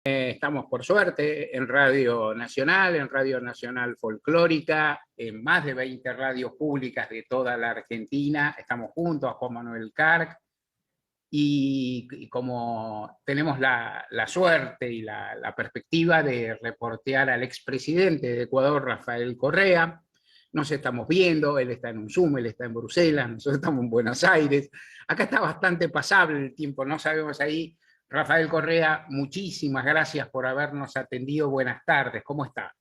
Estamos por suerte en Radio Nacional Folclórica, en más de 20 radios públicas de toda la Argentina. Estamos juntos a Juan Manuel Carc y como tenemos la suerte y la perspectiva de reportear al expresidente de Ecuador, Rafael Correa, nos estamos viendo, él está en un Zoom, él está en Bruselas, nosotros estamos en Buenos Aires. Acá está bastante pasable el tiempo, no sabemos ahí. Rafael Correa, muchísimas gracias por habernos atendido. Buenas tardes, ¿cómo está?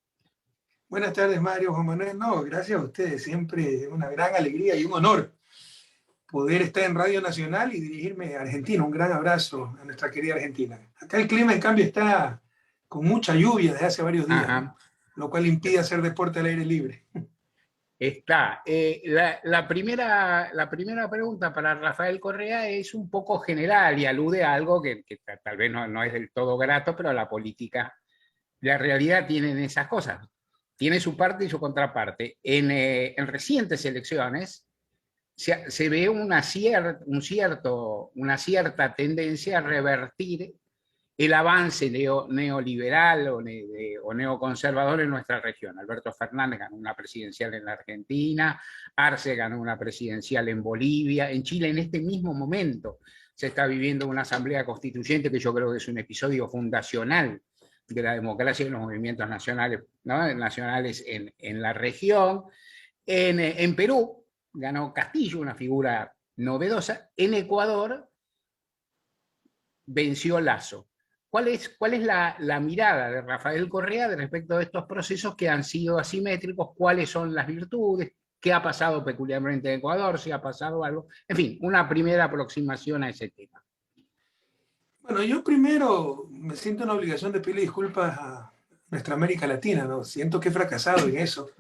Buenas tardes, Mario, Juan Manuel. No, gracias a ustedes. Siempre una gran alegría y un honor poder estar en Radio Nacional y dirigirme a Argentina. Un gran abrazo a nuestra querida Argentina. Acá el clima, en cambio, está con mucha lluvia desde hace varios días, ¿no? Lo cual impide hacer deporte al aire libre. Está. La primera pregunta para Rafael Correa es un poco general y alude a algo que tal vez no es del todo grato, pero la política, la realidad tienen esas cosas. Tiene su parte y su contraparte. En recientes elecciones se ve una cierta tendencia a revertir el avance neoliberal o neoconservador en nuestra región. Alberto Fernández ganó una presidencial en la Argentina, Arce ganó una presidencial en Bolivia, en Chile en este mismo momento se está viviendo una asamblea constituyente que yo creo que es un episodio fundacional de la democracia y los movimientos nacionales, ¿no? nacionales en la región. En Perú ganó Castillo, una figura novedosa. En Ecuador venció Lasso. ¿Cuál es la mirada de Rafael Correa respecto a estos procesos que han sido asimétricos? ¿Cuáles son las virtudes? ¿Qué ha pasado peculiarmente en Ecuador? ¿Si ha pasado algo? En fin, una primera aproximación a ese tema. Bueno, yo primero me siento una obligación de pedirle disculpas a nuestra América Latina, ¿no? Siento que he fracasado en eso,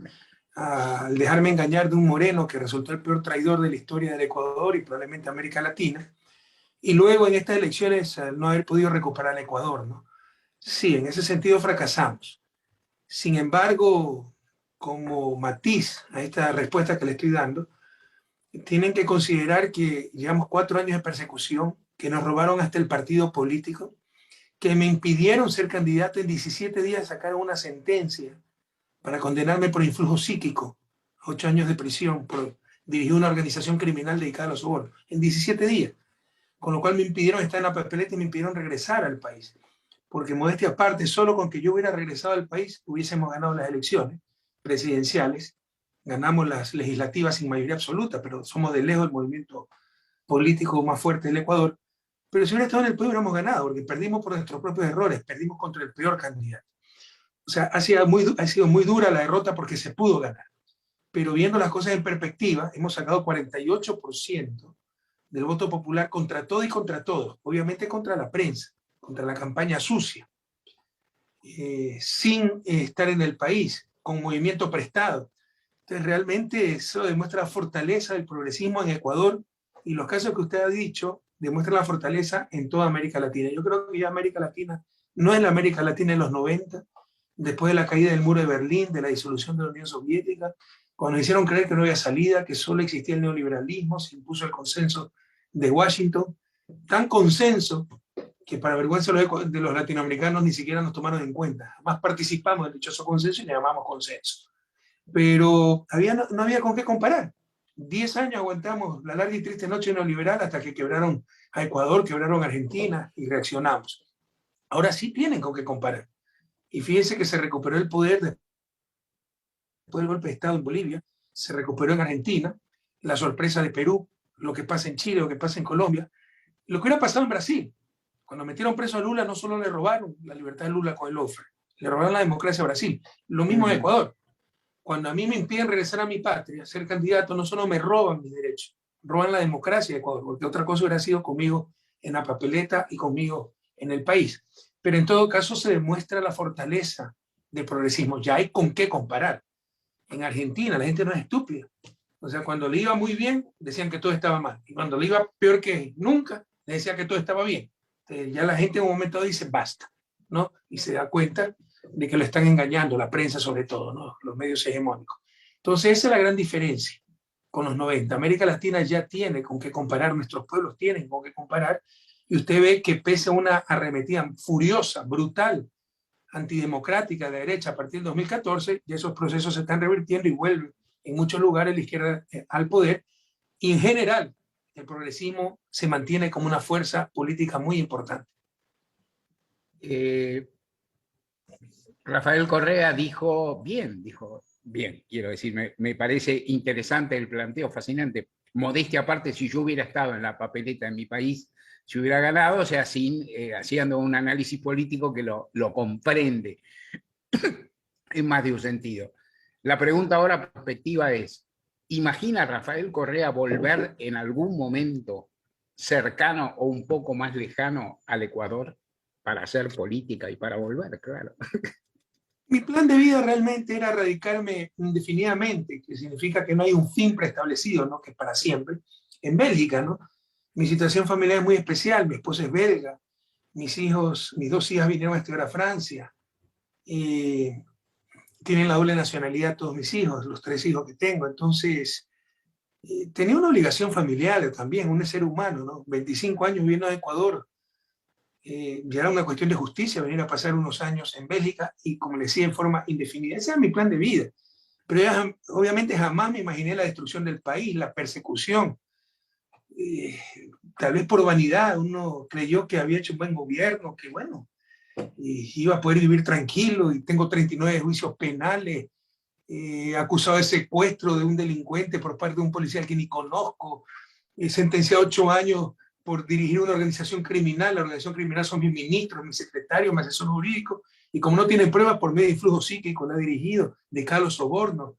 al dejarme engañar de un moreno que resultó el peor traidor de la historia del Ecuador y probablemente América Latina. Y luego en estas elecciones no haber podido recuperar el Ecuador, ¿no? Sí, en ese sentido fracasamos. Sin embargo, como matiz a esta respuesta que le estoy dando, tienen que considerar que llevamos 4 años de persecución, que nos robaron hasta el partido político, que me impidieron ser candidato en 17 días, sacaron una sentencia para condenarme por influjo psíquico, 8 años de prisión por dirigir una organización criminal dedicada a los sobornos, en 17 días. Con lo cual me impidieron estar en la papeleta y me impidieron regresar al país. Porque modestia aparte, solo con que yo hubiera regresado al país, hubiésemos ganado las elecciones presidenciales, ganamos las legislativas sin mayoría absoluta, pero somos de lejos el movimiento político más fuerte del Ecuador. Pero si hubiera estado en el país hubiéramos ganado, porque perdimos por nuestros propios errores, perdimos contra el peor candidato. O sea, ha sido muy dura la derrota porque se pudo ganar. Pero viendo las cosas en perspectiva, hemos sacado 48% del voto popular contra todo y contra todos, obviamente contra la prensa, contra la campaña sucia, sin estar en el país, con movimiento prestado. Entonces realmente eso demuestra la fortaleza del progresismo en Ecuador y los casos que usted ha dicho demuestran la fortaleza en toda América Latina. Yo creo que ya América Latina no es la América Latina de los 90, después de la caída del muro de Berlín, de la disolución de la Unión Soviética, cuando hicieron creer que no había salida, que solo existía el neoliberalismo, se impuso el consenso de Washington, tan consenso que para vergüenza de los latinoamericanos ni siquiera nos tomaron en cuenta. Jamás participamos del dichoso consenso y le llamamos consenso. Pero no había con qué comparar. 10 años aguantamos la larga y triste noche neoliberal hasta que quebraron a Ecuador, quebraron a Argentina y reaccionamos. Ahora sí tienen con qué comparar. Y fíjense que se recuperó el poder después del golpe de Estado en Bolivia, se recuperó en Argentina, la sorpresa de Perú, lo que pasa en Chile, lo que pasa en Colombia, lo que hubiera pasado en Brasil. Cuando metieron preso a Lula, no solo le robaron la libertad de Lula con el ofre, le robaron la democracia a Brasil. Lo mismo en Ecuador. Cuando a mí me impiden regresar a mi patria, ser candidato, no solo me roban mis derechos, roban la democracia de Ecuador, porque otra cosa hubiera sido conmigo en la papeleta y conmigo en el país. Pero en todo caso se demuestra la fortaleza del progresismo. Ya hay con qué comparar. En Argentina la gente no es estúpida. O sea, cuando le iba muy bien, decían que todo estaba mal. Y cuando le iba peor que nunca, le decían que todo estaba bien. Entonces, ya la gente en un momento dice, basta, ¿no? Y se da cuenta de que lo están engañando, la prensa sobre todo, ¿no? Los medios hegemónicos. Entonces, esa es la gran diferencia con los 90. América Latina ya tiene con qué comparar, nuestros pueblos tienen con qué comparar, y usted ve que pese a una arremetida furiosa, brutal, antidemocrática de derecha a partir del 2014, y esos procesos se están revirtiendo y vuelve en muchos lugares la izquierda al poder, y en general el progresismo se mantiene como una fuerza política muy importante. Rafael Correa dijo bien, quiero decir, me parece interesante el planteo, fascinante. Modestia aparte, si yo hubiera estado en la papeleta en mi país, si hubiera ganado, o sea, haciendo un análisis político que lo comprende en más de un sentido. La pregunta ahora perspectiva es, ¿imagina Rafael Correa volver en algún momento cercano o un poco más lejano al Ecuador para hacer política y para volver, claro? Mi plan de vida realmente era radicarme indefinidamente, que significa que no hay un fin preestablecido, ¿no? Que es para siempre, en Bélgica, ¿no? Mi situación familiar es muy especial, mi esposa es belga, mis dos hijas vinieron a estudiar a Francia, y tienen la doble nacionalidad todos mis hijos, los 3 hijos que tengo, entonces tenía una obligación familiar también, un ser humano, ¿no? 25 años viviendo en Ecuador, ya era una cuestión de justicia venir a pasar unos años en Bélgica y, como le decía, en forma indefinida. Ese era mi plan de vida. Pero ya, obviamente jamás me imaginé la destrucción del país, la persecución. Tal vez por vanidad uno creyó que había hecho un buen gobierno, que bueno, iba a poder vivir tranquilo, y tengo 39 juicios penales, acusado de secuestro de un delincuente por parte de un policía que ni conozco, sentenciado a 8 años por dirigir una organización criminal. La organización criminal son mis ministros, mis secretarios, mi asesor jurídico, y como no tienen pruebas, por medio de influjo psíquico la ha dirigido, de calos sobornos.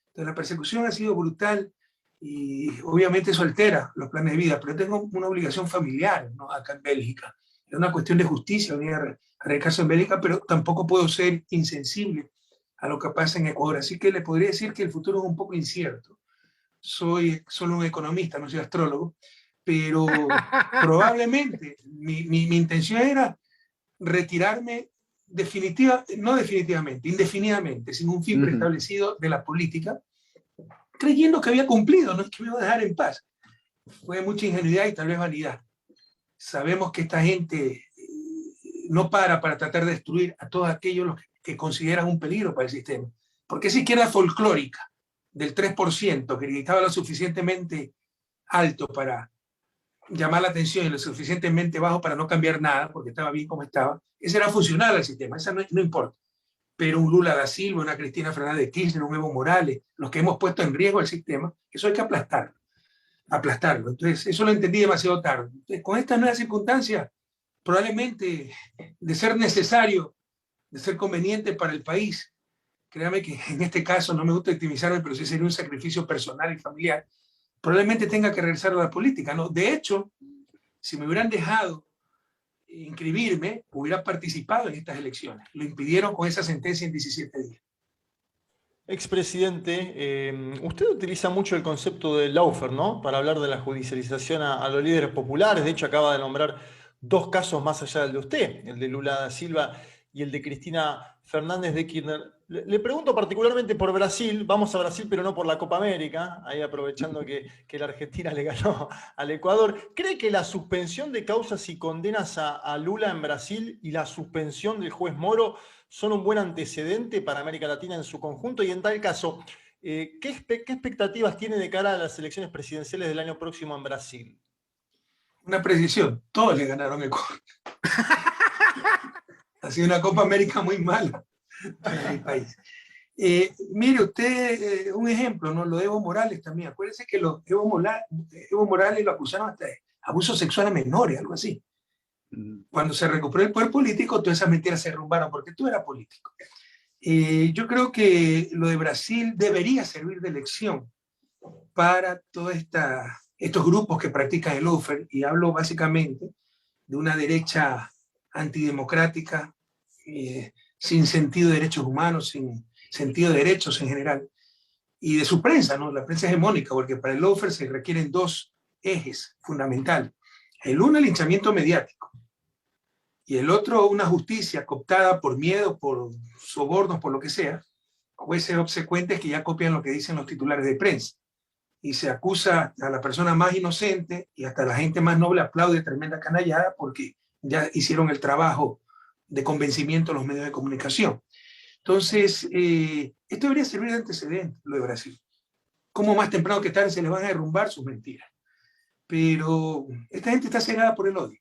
Entonces la persecución ha sido brutal, y obviamente eso altera los planes de vida, pero tengo una obligación familiar, ¿no? Acá en Bélgica. Es una cuestión de justicia venir a radicarse en Bélgica, pero tampoco puedo ser insensible a lo que pasa en Ecuador. Así que le podría decir que el futuro es un poco incierto. Soy solo un economista, no soy astrólogo, pero probablemente mi intención era retirarme no definitivamente, indefinidamente, sin un fin preestablecido de la política, creyendo que había cumplido, no es que me iba a dejar en paz. Fue mucha ingenuidad y tal vez vanidad. Sabemos que esta gente no para tratar de destruir a todos aquellos que consideran un peligro para el sistema. Porque esa izquierda folclórica del 3%, que gritaba lo suficientemente alto para llamar la atención y lo suficientemente bajo para no cambiar nada, porque estaba bien como estaba, esa era funcional al sistema, esa no importa. Pero un Lula da Silva, una Cristina Fernández de Kirchner, un Evo Morales, los que hemos puesto en riesgo el sistema, eso hay que aplastarlo. Entonces, eso lo entendí demasiado tarde. Entonces, con estas nuevas circunstancias, probablemente, de ser necesario, de ser conveniente para el país, créame que en este caso no me gusta victimizarme, pero sí sería un sacrificio personal y familiar, probablemente tenga que regresar a la política, ¿no? De hecho, si me hubieran dejado inscribirme, hubiera participado en estas elecciones. Lo impidieron con esa sentencia en 17 días. Expresidente, usted utiliza mucho el concepto de lawfare, ¿no? Para hablar de la judicialización a los líderes populares. De hecho, acaba de nombrar 2 casos más allá del de usted, el de Lula da Silva y el de Cristina Fernández de Kirchner. Le pregunto particularmente por Brasil. Vamos a Brasil, pero no por la Copa América, ahí aprovechando que la Argentina le ganó al Ecuador. ¿Cree que la suspensión de causas y condenas a Lula en Brasil y la suspensión del juez Moro son un buen antecedente para América Latina en su conjunto? Y en tal caso, ¿qué expectativas tiene de cara a las elecciones presidenciales del año próximo en Brasil? Una precisión, todos le ganaron Ecuador. Ha sido una Copa América muy mala para mi país. Mire usted, un ejemplo, ¿no? Lo de Evo Morales también. Acuérdense que Evo Morales lo acusaron hasta de abuso sexual a menores, algo así. Cuando se recuperó el poder político, todas esas mentiras se derrumbaron porque tú eras político. Yo creo que lo de Brasil debería servir de lección para todos estos grupos que practican el lawfare, y hablo básicamente de una derecha antidemocrática, sin sentido de derechos humanos, sin sentido de derechos en general, y de su prensa, ¿no? La prensa hegemónica, porque para el lawfare se requieren 2 ejes fundamentales. El uno, el linchamiento mediático, y el otro, una justicia cooptada por miedo, por sobornos, por lo que sea, jueces obsecuentes que ya copian lo que dicen los titulares de prensa. y se acusa a la persona más inocente y hasta la gente más noble aplaude tremenda canallada porque ya hicieron el trabajo de convencimiento a los medios de comunicación. Entonces, esto debería servir de antecedente, lo de Brasil. Cómo más temprano que tarde se les van a derrumbar sus mentiras. Pero esta gente está cegada por el odio.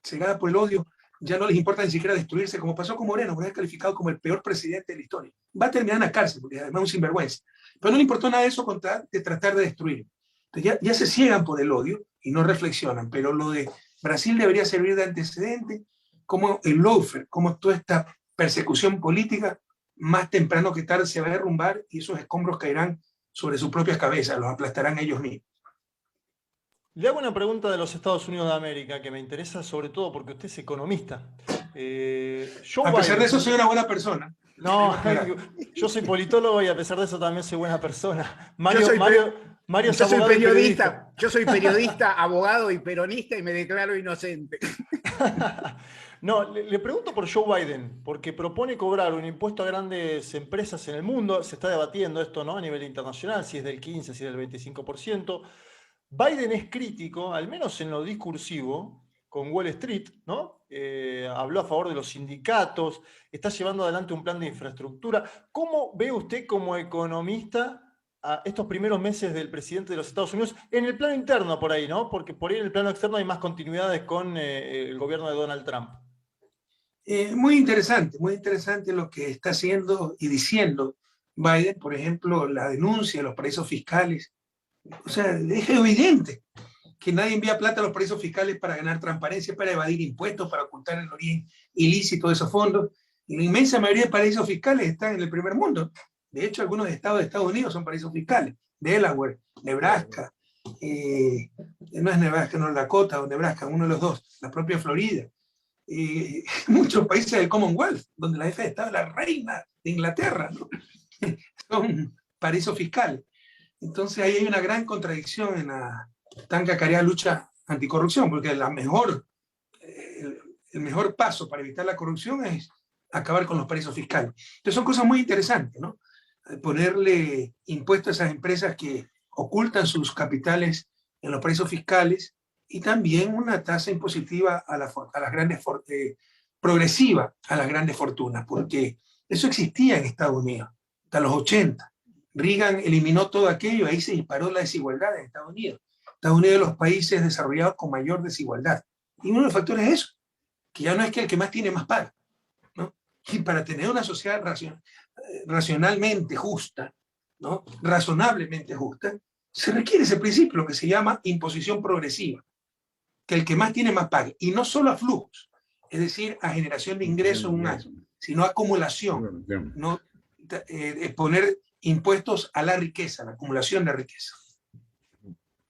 Cegada por el odio, ya no les importa ni siquiera destruirse, como pasó con Moreno. Moreno es calificado como el peor presidente de la historia. Va a terminar en la cárcel, porque además es un sinvergüenza. Pero no le importó nada de eso con de tratar de destruir. Entonces ya se ciegan por el odio y no reflexionan. Pero lo de Brasil debería servir de antecedente, como el lawfare, como toda esta persecución política, más temprano que tarde se va a derrumbar y esos escombros caerán sobre sus propias cabezas, los aplastarán ellos mismos. Le hago una pregunta de los Estados Unidos de América que me interesa sobre todo porque usted es economista. A pesar de eso soy una buena persona. No, yo soy politólogo y a pesar de eso también soy buena persona. Yo soy periodista. Yo soy periodista, abogado y peronista y me declaro inocente. No, le pregunto por Joe Biden, porque propone cobrar un impuesto a grandes empresas en el mundo. Se está debatiendo esto, ¿no?, a nivel internacional, si es del 15, si es del 25%. Biden es crítico, al menos en lo discursivo, con Wall Street, ¿no? Habló a favor de los sindicatos, está llevando adelante un plan de infraestructura. ¿Cómo ve usted como economista a estos primeros meses del presidente de los Estados Unidos en el plano interno por ahí, ¿no? Porque por ahí en el plano externo hay más continuidades con el gobierno de Donald Trump. Muy interesante lo que está haciendo y diciendo Biden, por ejemplo, la denuncia de los paraísos fiscales. O sea, es evidente que nadie envía plata a los paraísos fiscales para ganar transparencia, para evadir impuestos, para ocultar el origen ilícito de esos fondos. Y la inmensa mayoría de paraísos fiscales están en el primer mundo. De hecho, algunos estados de Estados Unidos son paraísos fiscales. Delaware, Nebraska, no es Nebraska, no es Dakota o Nebraska, uno de los dos, la propia Florida. Muchos países del Commonwealth, donde la jefa de Estado es la reina de Inglaterra, ¿no? Son paraísos fiscales. Entonces ahí hay una gran contradicción en la tan cacareada lucha anticorrupción, porque el mejor paso para evitar la corrupción es acabar con los paraísos fiscales. Entonces son cosas muy interesantes, ¿no? Ponerle impuestos a esas empresas que ocultan sus capitales en los paraísos fiscales y también una tasa impositiva a las grandes progresiva a las grandes fortunas, porque eso existía en Estados Unidos hasta los 80. Reagan eliminó todo aquello, ahí se disparó la desigualdad en Estados Unidos. Estados Unidos es de los países desarrollados con mayor desigualdad. Y uno de los factores es eso, que ya no es que el que más tiene más paga, ¿no? Y para tener una sociedad racionalmente justa, ¿no?, razonablemente justa, se requiere ese principio, lo que se llama imposición progresiva, que el que más tiene más pague, y no solo a flujos, es decir, a generación de ingresos en un año, sino a acumulación, no poner impuestos a la riqueza, la acumulación de riqueza.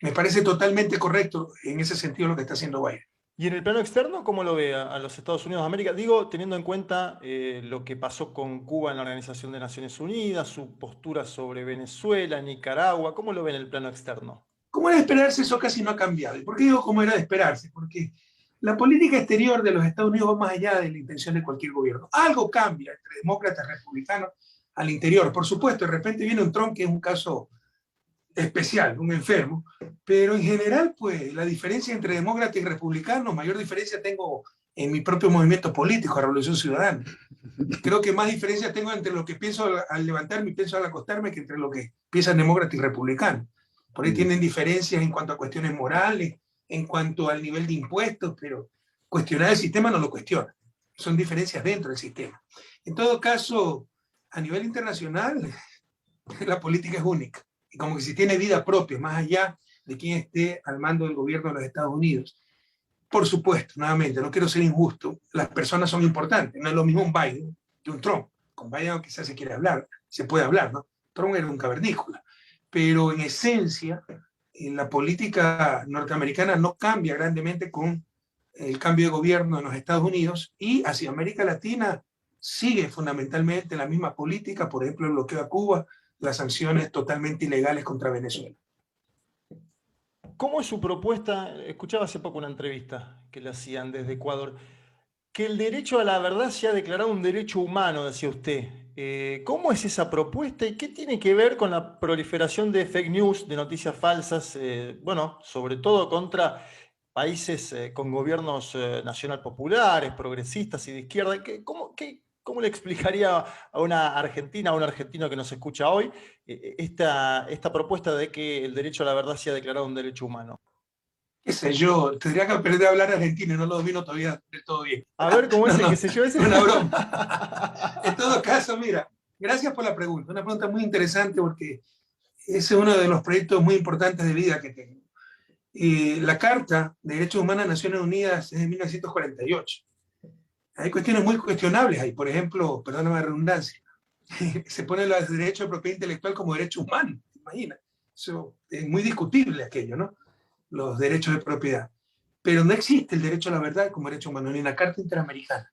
Me parece totalmente correcto en ese sentido lo que está haciendo Biden. ¿Y en el plano externo cómo lo ve a los Estados Unidos de América? Digo, teniendo en cuenta lo que pasó con Cuba en la Organización de Naciones Unidas, su postura sobre Venezuela, Nicaragua, ¿cómo lo ve en el plano externo? Como era de esperarse, eso casi no ha cambiado. ¿Y por qué digo como era de esperarse? Porque la política exterior de los Estados Unidos va más allá de la intención de cualquier gobierno. Algo cambia entre demócratas y republicanos al interior. Por supuesto, de repente viene un Trump que es un caso especial, un enfermo, pero en general, pues, la diferencia entre demócratas y republicanos, mayor diferencia tengo en mi propio movimiento político, la Revolución Ciudadana. Creo que más diferencia tengo entre lo que pienso al levantarme y pienso al acostarme que entre lo que piensan demócratas y republicanos. Por ahí tienen diferencias en cuanto a cuestiones morales, en cuanto al nivel de impuestos, pero cuestionar el sistema no lo cuestiona. Son diferencias dentro del sistema. En todo caso, a nivel internacional, la política es única. Y como que si tiene vida propia, más allá de quien esté al mando del gobierno de los Estados Unidos. Por supuesto, nuevamente, no quiero ser injusto, las personas son importantes. No es lo mismo un Biden que un Trump. Con Biden quizás se quiere hablar, se puede hablar, ¿no? Trump era un cavernícola. Pero en esencia, la política norteamericana no cambia grandemente con el cambio de gobierno en los Estados Unidos, y hacia América Latina sigue fundamentalmente la misma política, por ejemplo, el bloqueo a Cuba, las sanciones totalmente ilegales contra Venezuela. ¿Cómo es su propuesta? Escuchaba hace poco una entrevista que le hacían desde Ecuador, que el derecho a la verdad se ha declarado un derecho humano, decía usted. ¿Cómo es esa propuesta y qué tiene que ver con la proliferación de fake news, de noticias falsas, bueno, sobre todo contra países con gobiernos nacional populares, progresistas y de izquierda? ¿Cómo le explicaría a una argentina, a un argentino que nos escucha hoy, esta propuesta de que el derecho a la verdad sea declarado un derecho humano? Qué sé yo, tendría que aprender a hablar argentino y no lo domino todavía del todo bien. A ver, ¿cómo es No, el que no, se yo ese? una broma. En todo caso, mira, gracias por la pregunta. Una pregunta muy interesante porque ese es uno de los proyectos muy importantes de vida que tengo. Y la Carta de Derechos Humanos de Naciones Unidas es de 1948. Hay cuestiones muy cuestionables ahí. Por ejemplo, perdóname la redundancia, se pone los derechos de propiedad intelectual como derechos humanos. Imagina. Eso es muy discutible aquello, ¿no? Los derechos de propiedad. Pero no existe el derecho a la verdad como derecho humano ni en la Carta Interamericana.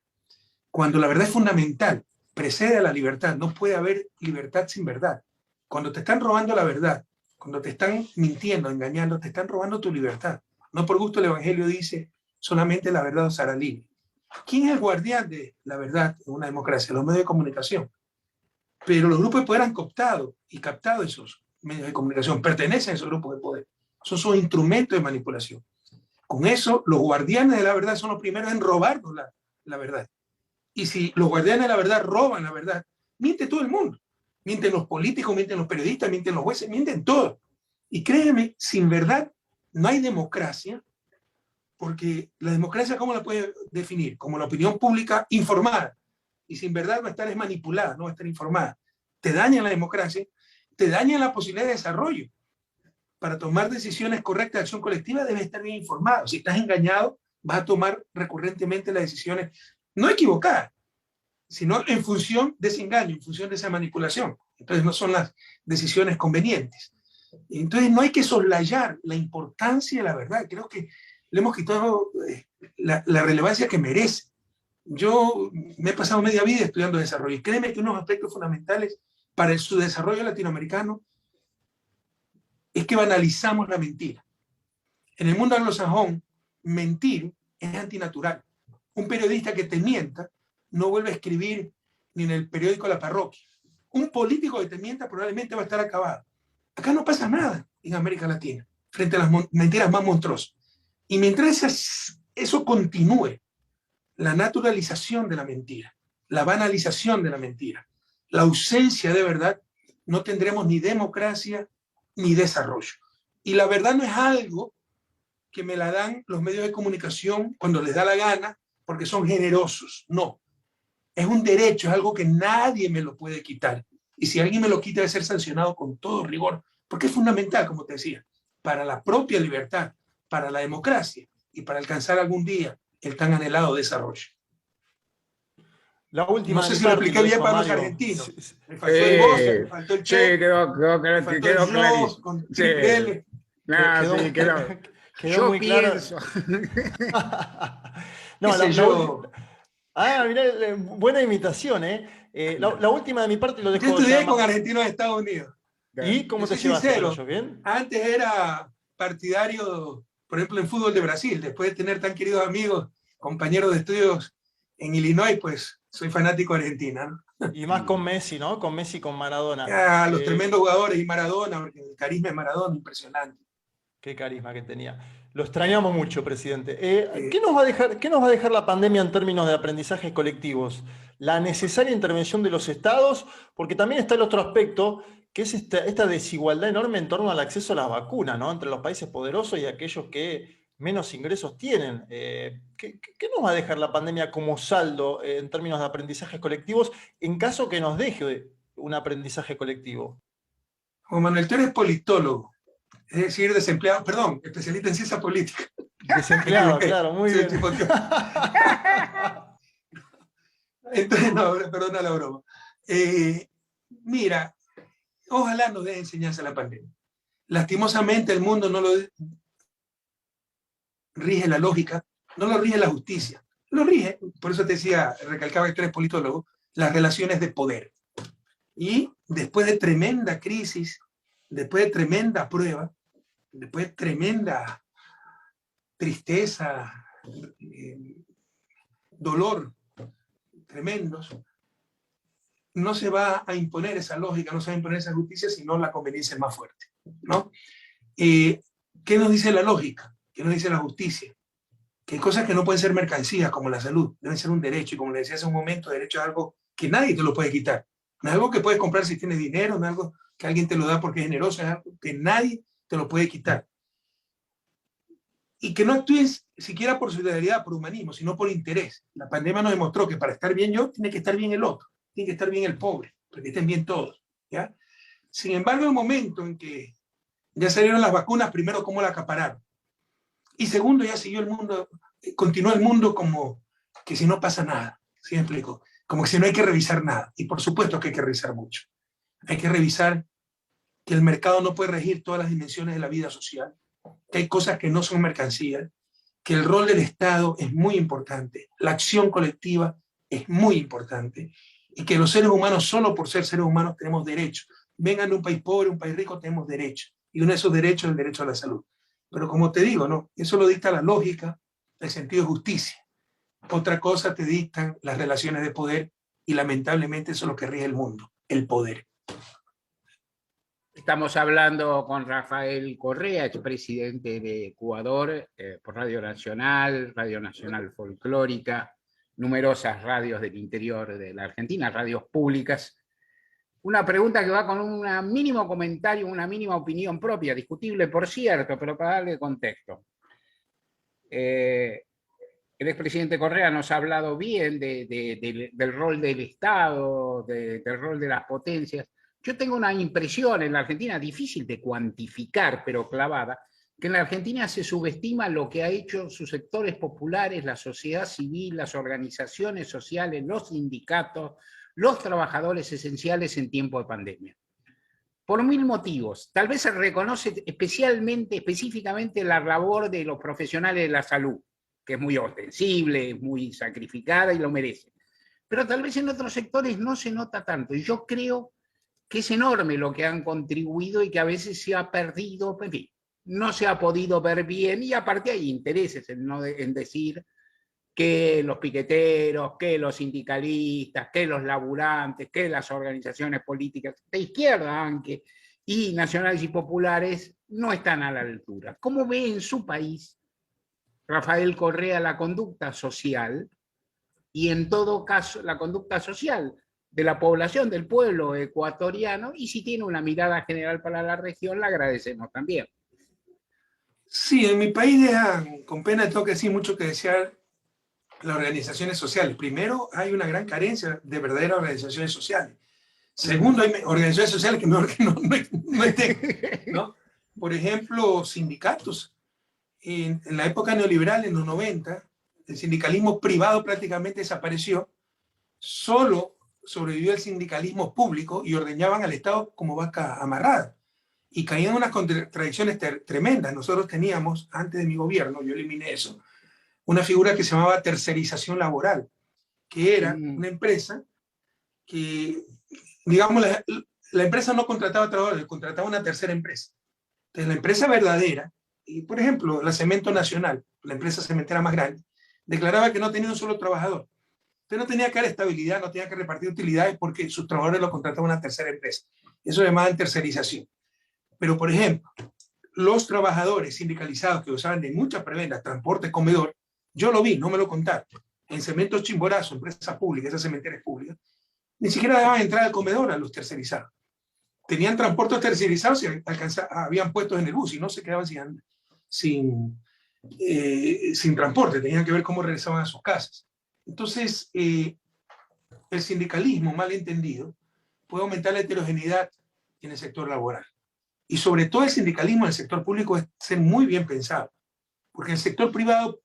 Cuando la verdad es fundamental, precede a la libertad. No puede haber libertad sin verdad. Cuando te están robando la verdad, cuando te están mintiendo, engañando, te están robando tu libertad. No por gusto el Evangelio dice, solamente la verdad os hará libre. ¿Quién es el guardián de la verdad en una democracia? Los medios de comunicación. Pero los grupos de poder han cooptado y captado esos medios de comunicación, pertenecen a esos grupos de poder. Son instrumentos de manipulación. Con eso, los guardianes de la verdad son los primeros en robarnos la verdad. Y si los guardianes de la verdad roban la verdad, miente todo el mundo. Mienten los políticos, mienten los periodistas, mienten los jueces, mienten todos. Y créeme, sin verdad no hay democracia, porque la democracia, ¿cómo la puede definir? Como la opinión pública informada. Y sin verdad va a estar manipulada, no va a estar informada. Te daña la democracia, te daña la posibilidad de desarrollo. Para tomar decisiones correctas de acción colectiva debes estar bien informado. Si estás engañado, vas a tomar recurrentemente las decisiones no equivocadas, sino en función de ese engaño, en función de esa manipulación. Entonces no son las decisiones convenientes. Entonces no hay que soslayar la importancia de la verdad. Creo que le hemos quitado la relevancia que merece. Yo me he pasado media vida estudiando desarrollo y créeme que unos aspectos fundamentales para su desarrollo latinoamericano es que banalizamos la mentira. En el mundo anglosajón, mentir es antinatural. Un periodista que te mienta no vuelve a escribir ni en el periódico La Parroquia. Un político que te mienta probablemente va a estar acabado. Acá no pasa nada en América Latina frente a las mentiras más monstruosas. Y mientras eso continúe, la naturalización de la mentira, la banalización de la mentira, la ausencia de verdad, no tendremos ni democracia ni desarrollo. Y la verdad no es algo que me la dan los medios de comunicación cuando les da la gana, porque son generosos. No. Es un derecho, es algo que nadie me lo puede quitar. Y si alguien me lo quita, debe ser sancionado con todo rigor, porque es fundamental, como te decía, para la propia libertad, para la democracia y para alcanzar algún día el tan anhelado desarrollo. La No última de sé mi si lo parte, y expliqué lo bien dejo a para los Mario. argentinos. Me faltó el goce, me faltó el Sí, che, me faltó el quedó yo clarísimo. con Sí, triple L. Quedó, sí, quedó. quedó Yo muy claro. pienso. ¿Qué No, sé la última. yo? Ah, mirá, buena imitación, ¿eh? La última de mi parte y lo Yo dejo estudié con ya. argentinos de Estados Unidos. ¿Y Te cómo te soy llevaste con sincero, ellos? ¿Bien? antes era partidario, por ejemplo, en fútbol de Brasil, después de tener tan queridos amigos, compañeros de estudios en Illinois, pues soy fanático de Argentina, ¿no? Y más con Messi, ¿no? Con Messi y con Maradona. A los tremendos jugadores y Maradona, porque el carisma de Maradona, impresionante. Qué carisma que tenía. Lo extrañamos mucho, presidente. Eh, ¿Qué nos va a dejar la pandemia en términos de aprendizajes colectivos? La necesaria intervención de los estados, porque también está el otro aspecto, que es esta desigualdad enorme en torno al acceso a las vacunas, ¿no? Entre los países poderosos y aquellos que menos ingresos tienen. ¿Qué nos va a dejar la pandemia como saldo en términos de aprendizajes colectivos en caso que nos deje un aprendizaje colectivo? Juan Manuel, tú eres politólogo, es decir, desempleado, perdón, especialista en ciencia política. Me Desempleado, equivoqué. claro, muy Sí, bien. Entonces, no, perdona la broma. Mira, ojalá nos dé enseñanza la pandemia. Lastimosamente el mundo no lo rige la lógica, no lo rige la justicia, lo rige, por eso te decía, recalcaba que tú eres politólogo, las relaciones de poder. Y después de tremenda crisis, después de tremenda prueba, después de tremenda tristeza, dolor tremendos, no se va a imponer esa lógica, no se va a imponer esa justicia, sino la conveniencia es más fuerte, ¿no? ¿Qué nos dice la lógica? ¿Qué nos dice la justicia? Que hay cosas que no pueden ser mercancías, como la salud, deben ser un derecho, y como le decía hace un momento, derecho es algo que nadie te lo puede quitar. No es algo que puedes comprar si tienes dinero, no es algo que alguien te lo da porque es generoso, es algo que nadie te lo puede quitar. Y que no actúes siquiera por solidaridad, por humanismo, sino por interés. La pandemia nos demostró que para estar bien yo, tiene que estar bien el otro, tiene que estar bien el pobre, para que estén bien todos, ¿ya? Sin embargo, el momento en que ya salieron las vacunas, primero, ¿cómo la acapararon? Y segundo, ya siguió el mundo, continuó el mundo como que si no pasa nada, ¿sí me explico? Como que si no hay que revisar nada. Y por supuesto que hay que revisar mucho. Hay que revisar que el mercado no puede regir todas las dimensiones de la vida social, que hay cosas que no son mercancías, que el rol del Estado es muy importante, la acción colectiva es muy importante, y que los seres humanos, solo por ser seres humanos, tenemos derechos. Vengan de un país pobre, un país rico, tenemos derechos. Y uno de esos derechos es el derecho a la salud. Pero como te digo, ¿no? Eso lo dicta la lógica, el sentido de justicia. Otra cosa te dictan las relaciones de poder, y lamentablemente eso es lo que rige el mundo, el poder. Estamos hablando con Rafael Correa, expresidente de Ecuador, por Radio Nacional Folclórica, numerosas radios del interior de la Argentina, radios públicas. Una pregunta que va con un mínimo comentario, una mínima opinión propia, discutible por cierto, pero para darle contexto. El expresidente Correa nos ha hablado bien del rol del Estado, del rol de las potencias. Yo tengo una impresión en la Argentina, difícil de cuantificar, pero clavada, que en la Argentina se subestima lo que ha hecho sus sectores populares, la sociedad civil, las organizaciones sociales, los sindicatos, los trabajadores esenciales en tiempo de pandemia. Por mil motivos. Tal vez se reconoce específicamente la labor de los profesionales de la salud, que es muy ostensible, es muy sacrificada y lo merece. Pero tal vez en otros sectores no se nota tanto. Y yo creo que es enorme lo que han contribuido y que a veces se ha perdido, en fin, no se ha podido ver bien, y aparte hay intereses en decir que los piqueteros, que los sindicalistas, que los laburantes, que las organizaciones políticas de izquierda, aunque, y nacionales y populares, no están a la altura. ¿Cómo ve en su país, Rafael Correa, la conducta social, y en todo caso la conducta social de la población, del pueblo ecuatoriano? Y si tiene una mirada general para la región, la agradecemos también. Sí, en mi país dejan, con pena tengo que decir, mucho que desear las organizaciones sociales. Primero, hay una gran carencia de verdaderas organizaciones sociales. Segundo, hay organizaciones sociales que mejor que no estén, ¿no? Por ejemplo, sindicatos. En la época neoliberal, en los 90, el sindicalismo privado prácticamente desapareció. Solo sobrevivió el sindicalismo público y ordeñaban al Estado como vaca amarrada. Y caían unas contradicciones tremendas. Nosotros teníamos, antes de mi gobierno, yo eliminé eso, una figura que se llamaba tercerización laboral, que era una empresa que, digamos, la empresa no contrataba trabajadores, contrataba una tercera empresa. Entonces, la empresa verdadera, y por ejemplo, la Cemento Nacional, la empresa cementera más grande, declaraba que no tenía un solo trabajador. Entonces no tenía que dar estabilidad, no tenía que repartir utilidades porque sus trabajadores lo contrataba una tercera empresa. Eso le llamaban tercerización. Pero, por ejemplo, los trabajadores sindicalizados que usaban de muchas prebendas, transporte, comedor, yo lo vi, no me lo contaron. En Cementos Chimborazo, empresa pública, esa cementera es pública, ni siquiera dejaban entrar al comedor a los tercerizados. Tenían transportes tercerizados y habían puestos en el bus y no se quedaban sin transporte, tenían que ver cómo regresaban a sus casas. Entonces, el sindicalismo mal entendido puede aumentar la heterogeneidad en el sector laboral. Y sobre todo el sindicalismo en el sector público es ser muy bien pensado. Porque en el sector privado,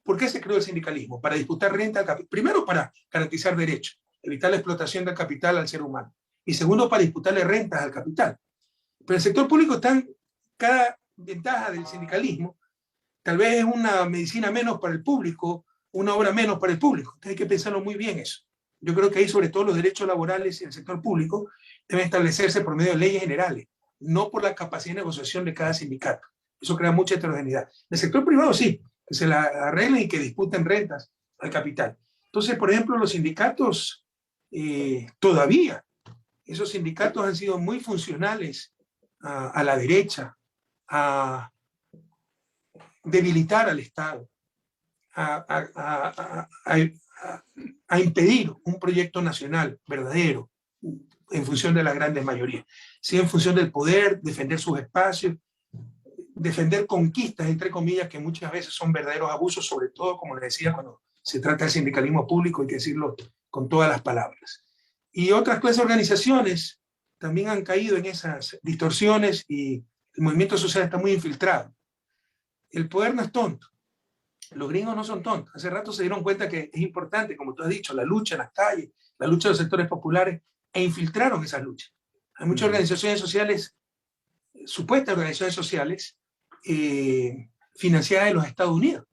¿por qué se creó el sindicalismo? Para disputar renta al capital. Primero, para garantizar derechos, evitar la explotación del capital al ser humano. Y segundo, para disputarle rentas al capital. Pero en el sector público están cada ventaja del sindicalismo. Tal vez es una medicina menos para el público, una obra menos para el público. Entonces hay que pensarlo muy bien eso. Yo creo que ahí, sobre todo, los derechos laborales en el sector público deben establecerse por medio de leyes generales, no por la capacidad de negociación de cada sindicato. Eso crea mucha heterogeneidad. En el sector privado sí, que se la arreglen y que disputen rentas al capital. Entonces, por ejemplo, los sindicatos todavía esos sindicatos han sido muy funcionales a la derecha, a debilitar al Estado, a impedir un proyecto nacional verdadero en función de la grandes mayorías, sí en función del poder, defender sus espacios, defender conquistas, entre comillas, que muchas veces son verdaderos abusos, sobre todo, como les decía, cuando se trata del sindicalismo público, hay que decirlo con todas las palabras. Y otras clases de organizaciones también han caído en esas distorsiones y el movimiento social está muy infiltrado. El poder no es tonto. Los gringos no son tontos. Hace rato se dieron cuenta que es importante, como tú has dicho, la lucha en las calles, la lucha de los sectores populares, e infiltraron esas luchas. Hay muchas organizaciones sociales, supuestas organizaciones sociales, financiadas de los Estados Unidos,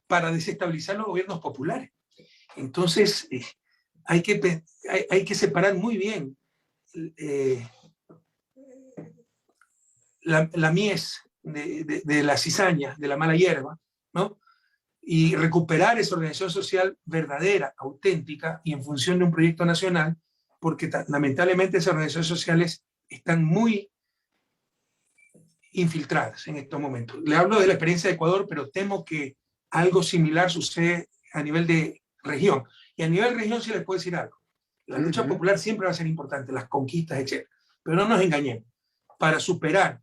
para desestabilizar los gobiernos populares. Entonces, hay que separar muy bien la mies de la cizaña, de la mala hierba, ¿no? Y recuperar esa organización social verdadera, auténtica y en función de un proyecto nacional, porque lamentablemente esas organizaciones sociales están muy infiltradas en estos momentos. Le hablo de la experiencia de Ecuador, pero temo que algo similar sucede a nivel de región. Y a nivel de región sí les puedo decir algo. La lucha popular siempre va a ser importante, las conquistas, etc. Pero no nos engañemos. Para superar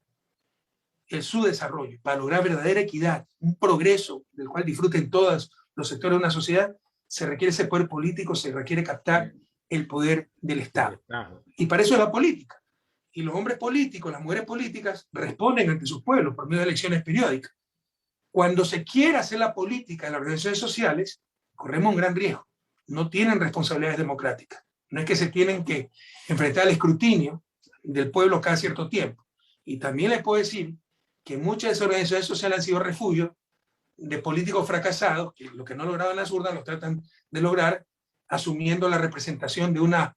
el subdesarrollo, para lograr verdadera equidad, un progreso del cual disfruten todos los sectores de una sociedad, se requiere ese poder político, se requiere captar el poder del Estado. Y para eso es la política. Y los hombres políticos, las mujeres políticas, responden ante sus pueblos por medio de elecciones periódicas. Cuando se quiere hacer la política en las organizaciones sociales, corremos un gran riesgo. No tienen responsabilidades democráticas. No es que se tienen que enfrentar al escrutinio del pueblo cada cierto tiempo. Y también les puedo decir que muchas de esas organizaciones sociales han sido refugios de políticos fracasados, que lo que no lograban las urnas lo tratan de lograr asumiendo la representación de una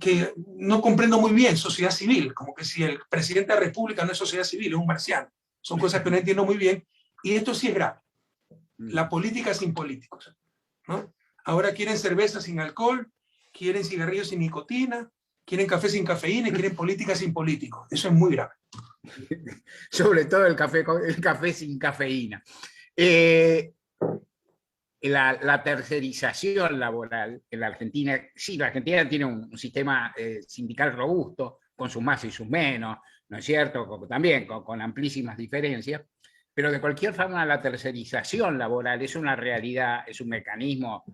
que no comprendo muy bien, sociedad civil, como que si el presidente de la República no es sociedad civil, es un marciano. Son cosas que no entiendo muy bien, y esto sí es grave. La política sin políticos, ¿no? Ahora quieren cerveza sin alcohol, quieren cigarrillos sin nicotina, quieren café sin cafeína y quieren política sin políticos. Eso es muy grave. Sobre todo el café sin cafeína. La tercerización laboral en la Argentina, sí, la Argentina tiene un sistema sindical robusto, con sus más y sus menos, ¿no es cierto? También con amplísimas diferencias, pero de cualquier forma la tercerización laboral es una realidad, es un mecanismo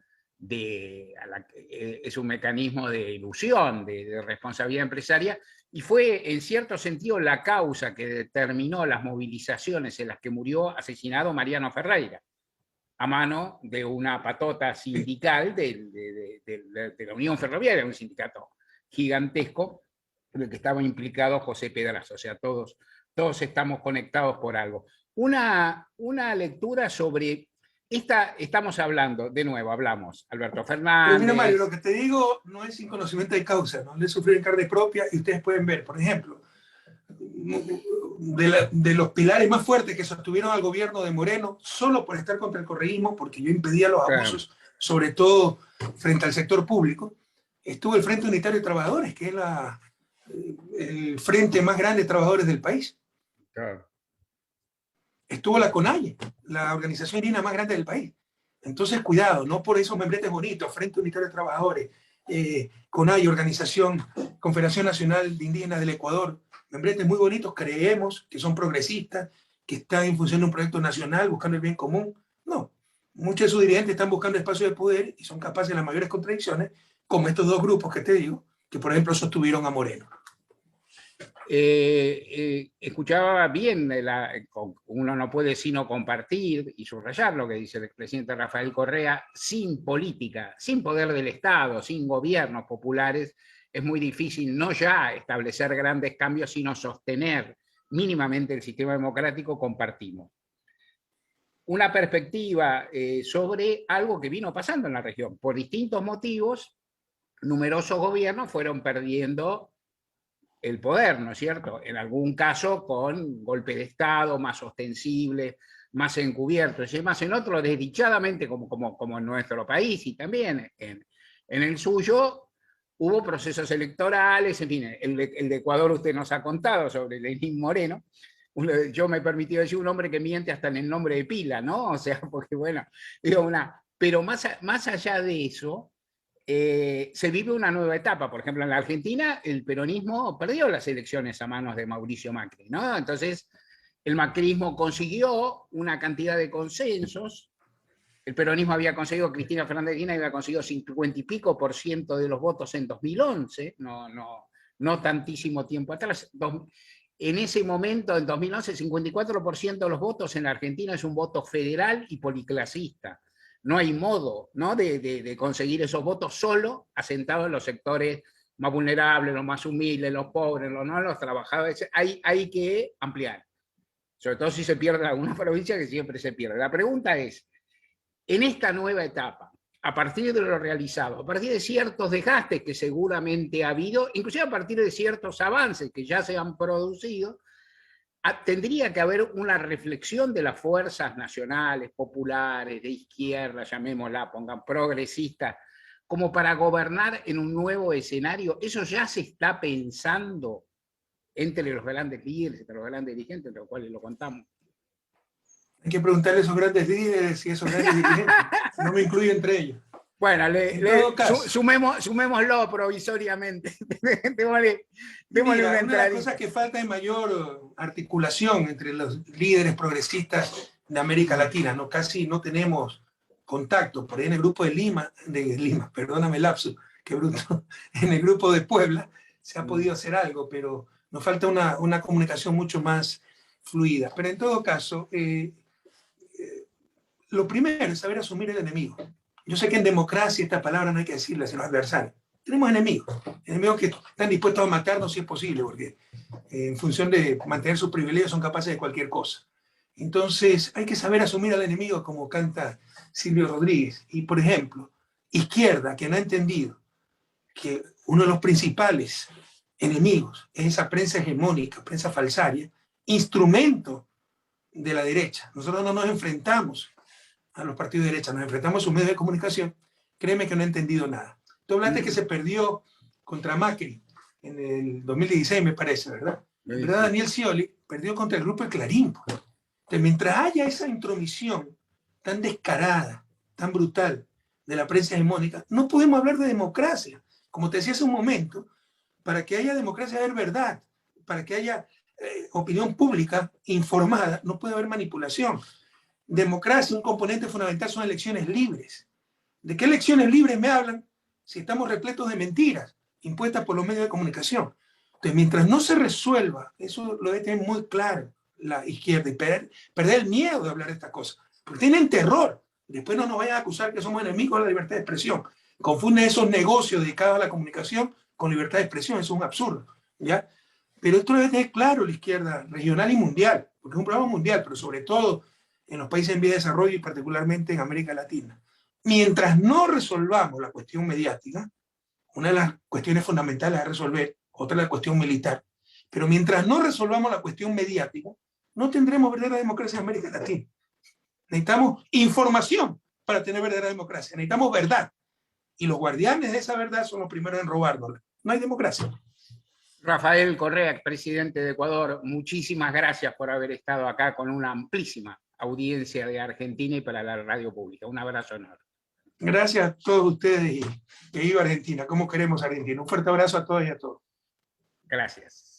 es un mecanismo de ilusión, de responsabilidad empresaria, y fue en cierto sentido la causa que determinó las movilizaciones en las que murió asesinado Mariano Ferreira, a mano de una patota sindical de la Unión Ferroviaria, un sindicato gigantesco, en el que estaba implicado José Pedraza. O sea, todos estamos conectados por algo. Una lectura sobre estamos hablando, de nuevo, hablamos, Alberto Fernández. Pero mira, Mario, lo que te digo no es sin conocimiento de causa, no le sufrí en carne propia, y ustedes pueden ver, por ejemplo, de los pilares más fuertes que sostuvieron al gobierno de Moreno, solo por estar contra el correísmo, porque yo impedía los abusos, sobre todo frente al sector público, estuvo el Frente Unitario de Trabajadores, que es el frente más grande de trabajadores del país. Claro. Estuvo la CONAIE, la organización indígena más grande del país. Entonces, cuidado, no por esos membretes bonitos, Frente Unitario de Trabajadores, CONAIE, Confederación Nacional de Indígenas del Ecuador, membretes muy bonitos, creemos que son progresistas, que están en función de un proyecto nacional, buscando el bien común. No, muchos de sus dirigentes están buscando espacios de poder y son capaces de las mayores contradicciones, como estos dos grupos que te digo, que por ejemplo sostuvieron a Moreno. Escuchaba bien, uno no puede sino compartir y subrayar lo que dice el expresidente Rafael Correa: sin política, sin poder del Estado, sin gobiernos populares, es muy difícil no ya establecer grandes cambios, sino sostener mínimamente el sistema democrático. Compartimos una perspectiva sobre algo que vino pasando en la región. Por distintos motivos, numerosos gobiernos fueron perdiendo el poder, ¿no es cierto? En algún caso con golpe de Estado, más ostensible, más encubierto, y demás. En otro, desdichadamente, como en nuestro país y también en En el suyo hubo procesos electorales, en fin, el de Ecuador usted nos ha contado sobre Lenín Moreno. Yo me he permitido decir un hombre que miente hasta en el nombre de pila, ¿no? O sea, porque bueno, digo pero más allá de eso, se vive una nueva etapa. Por ejemplo, en la Argentina el peronismo perdió las elecciones a manos de Mauricio Macri, ¿no? Entonces, el macrismo consiguió una cantidad de consensos. El peronismo había conseguido, Cristina Fernández de Kirchner había conseguido 50 y pico % de los votos en 2011, no tantísimo tiempo atrás. En ese momento, en 2011, 54% de los votos en la Argentina es un voto federal y policlasista. No hay modo, ¿no?, de conseguir esos votos solo asentados en los sectores más vulnerables, los más humildes, los pobres, los trabajadores. Hay que ampliar, sobre todo si se pierde en alguna provincia, que siempre se pierde. La pregunta es, en esta nueva etapa, a partir de lo realizado, a partir de ciertos desgastes que seguramente ha habido, inclusive a partir de ciertos avances que ya se han producido, tendría que haber una reflexión de las fuerzas nacionales, populares, de izquierda, llamémosla, pongan progresistas, como para gobernar en un nuevo escenario. Eso ya se está pensando entre los grandes líderes, entre los grandes dirigentes, entre los cuales lo contamos. Hay que preguntarle a esos grandes líderes y esos grandes dirigentes. No me incluyo entre ellos. Bueno, sumémoslo provisoriamente. démosle una de las cosas que falta es mayor articulación entre los líderes progresistas de América Latina. ¿No? Casi no tenemos contacto. Por ahí en el grupo de Lima, perdóname el lapsus, qué bruto, en el grupo de Puebla se ha podido hacer algo, pero nos falta una comunicación mucho más fluida. Pero en todo caso, lo primero es saber asumir el enemigo. Yo sé que en democracia esta palabra no hay que decirla, sino adversario. Tenemos enemigos que están dispuestos a matarnos si es posible, porque en función de mantener sus privilegios son capaces de cualquier cosa. Entonces hay que saber asumir al enemigo, como canta Silvio Rodríguez. Y por ejemplo, izquierda, que no ha entendido que uno de los principales enemigos es esa prensa hegemónica, prensa falsaria, instrumento de la derecha. Nosotros no nos enfrentamos a los partidos de derecha, nos enfrentamos a sus medios de comunicación. Créeme que no he entendido nada. Tú hablaste que se perdió contra Macri en el 2016, me parece, ¿verdad? En verdad, Daniel Scioli perdió contra el grupo de Clarín. Entonces, mientras haya esa intromisión tan descarada, tan brutal de la prensa hegemónica, no podemos hablar de democracia. Como te decía hace un momento, para que haya democracia debe haber verdad, para que haya opinión pública informada, no puede haber manipulación. Democracia, un componente fundamental son elecciones libres. ¿De qué elecciones libres me hablan si estamos repletos de mentiras impuestas por los medios de comunicación? Entonces, mientras no se resuelva, eso lo debe tener muy claro la izquierda, y perder el miedo de hablar de estas cosas, porque tienen terror. Después no nos vayan a acusar que somos enemigos de la libertad de expresión. Confunden esos negocios dedicados a la comunicación con libertad de expresión. Eso es un absurdo, ¿ya? Pero esto lo debe tener claro la izquierda regional y mundial, porque es un problema mundial, pero sobre todo en los países en vía de desarrollo y particularmente en América Latina. Mientras no resolvamos la cuestión mediática, una de las cuestiones fundamentales a resolver, otra es la cuestión militar, pero mientras no resolvamos la cuestión mediática, no tendremos verdadera democracia en América Latina. Necesitamos información para tener verdadera democracia, necesitamos verdad, y los guardianes de esa verdad son los primeros en robárnosla. No hay democracia. Rafael Correa, presidente de Ecuador, muchísimas gracias por haber estado acá con una amplísima audiencia de Argentina y para la radio pública. Un abrazo enorme. Gracias a todos ustedes y que viva Argentina. ¿Cómo queremos Argentina? Un fuerte abrazo a todos y a todos. Gracias.